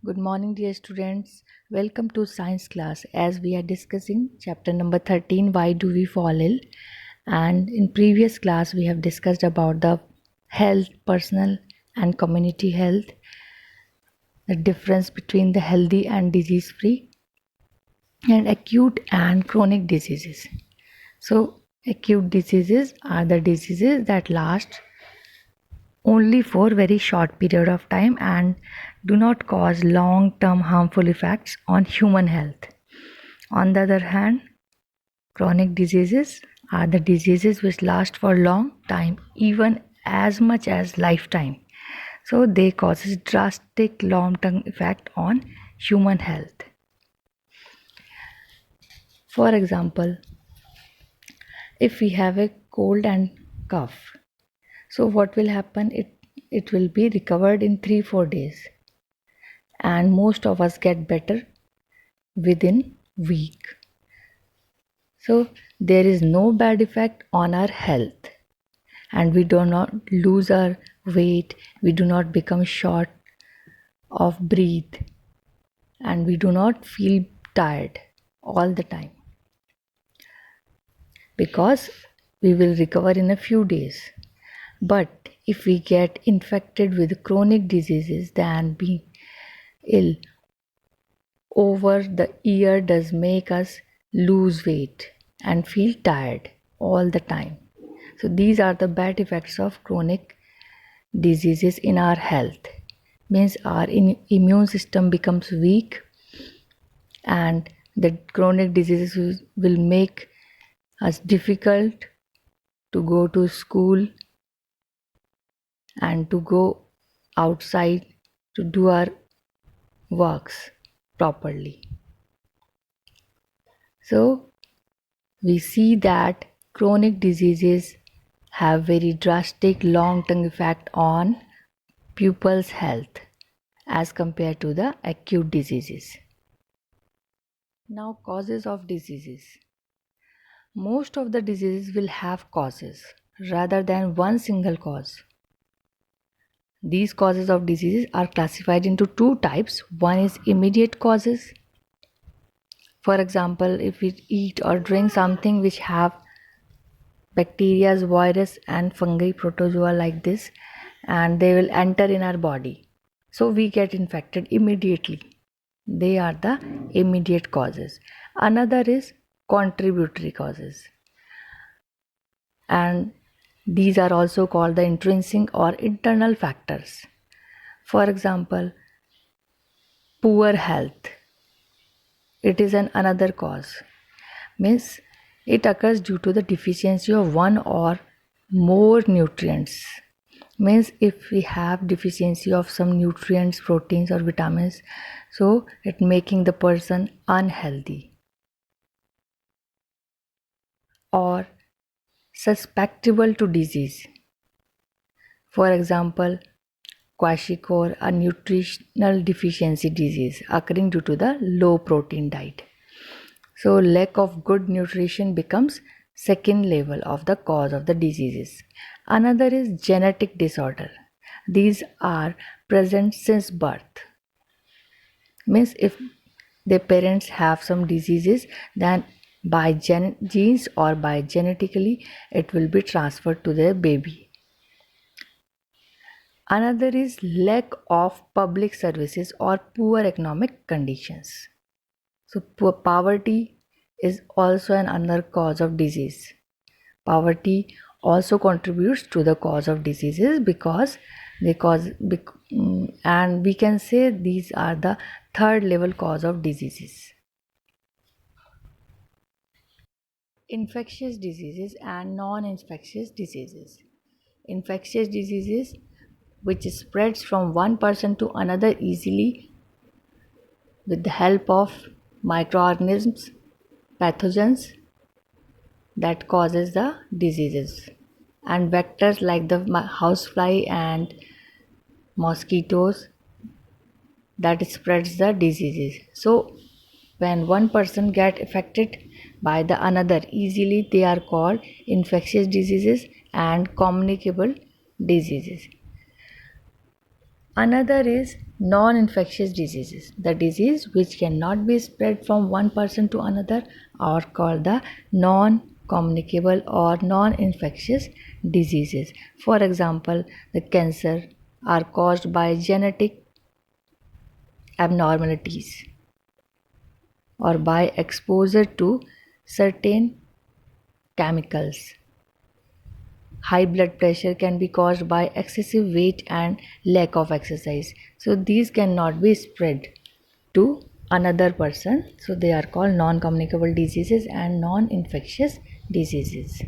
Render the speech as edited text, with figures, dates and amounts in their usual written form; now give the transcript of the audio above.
Good morning, dear students. Welcome to science class as we are discussing chapter number 13, Why Do We Fall Ill? And in previous class, we have discussed about the health, personal and community health, the difference between the healthy and disease free, and acute and chronic diseases. So, acute diseases are the diseases that last only for very short period of time and do not cause long term harmful effects on human health. On the other hand, chronic diseases are the diseases which last for long time, even as much as lifetime. So they causes drastic long term effect on human health. For example, if we have a cold and cough, so what will happen? It will be recovered in 3-4 days, and most of us get better within week. So there is no bad effect on our health, and we do not lose our weight, we do not become short of breath, and we do not feel tired all the time, because we will recover in a few days. But if we get infected with chronic diseases, then being ill over the year does make us lose weight and feel tired all the time. So these are the bad effects of chronic diseases in our health. Means our immune system becomes weak, and the chronic diseases will make us difficult to go to school and to go outside to do our works properly. So we see that chronic diseases have very drastic long-term effect on pupils' health as compared to the acute diseases. Now, causes of diseases. Most of the diseases will have causes rather than one single cause. These causes of diseases are classified into two types. One is immediate causes. For example, if we eat or drink something which have bacteria, virus and fungi, protozoa like this, and they will enter in our body, so we get infected immediately. They are the immediate causes. Another is contributory causes, and these are also called the intrinsic or internal factors. For example, poor health, it is another cause. Means it occurs due to the deficiency of one or more nutrients. Means if we have deficiency of some nutrients, proteins or vitamins, so it making the person unhealthy. Or susceptible to disease. For example, kwashiorkor, a nutritional deficiency disease occurring due to the low protein diet. So lack of good nutrition becomes second level of the cause of the diseases. Another is genetic disorder. These are present since birth. Means if their parents have some diseases, then by genes or by genetically it will be transferred to their baby. Another is lack of public services or poor economic conditions. So poverty is also another cause of disease. Poverty also contributes to the cause of diseases because they cause, and we can say these are the third level cause of diseases. Infectious diseases and non-infectious diseases. Infectious diseases which spreads from one person to another easily with the help of microorganisms, pathogens that causes the diseases, and vectors like the housefly and mosquitoes that spreads the diseases. So when one person get affected by the another easily, they are called infectious diseases and communicable diseases. Another is Non-infectious diseases, the disease which cannot be spread from one person to another, are called the non-communicable or non-infectious diseases. For example, the cancer are caused by genetic abnormalities or by exposure to certain chemicals. High blood pressure can be caused by excessive weight and lack of exercise. So these cannot be spread to another person. So they are called non-communicable diseases and non-infectious diseases.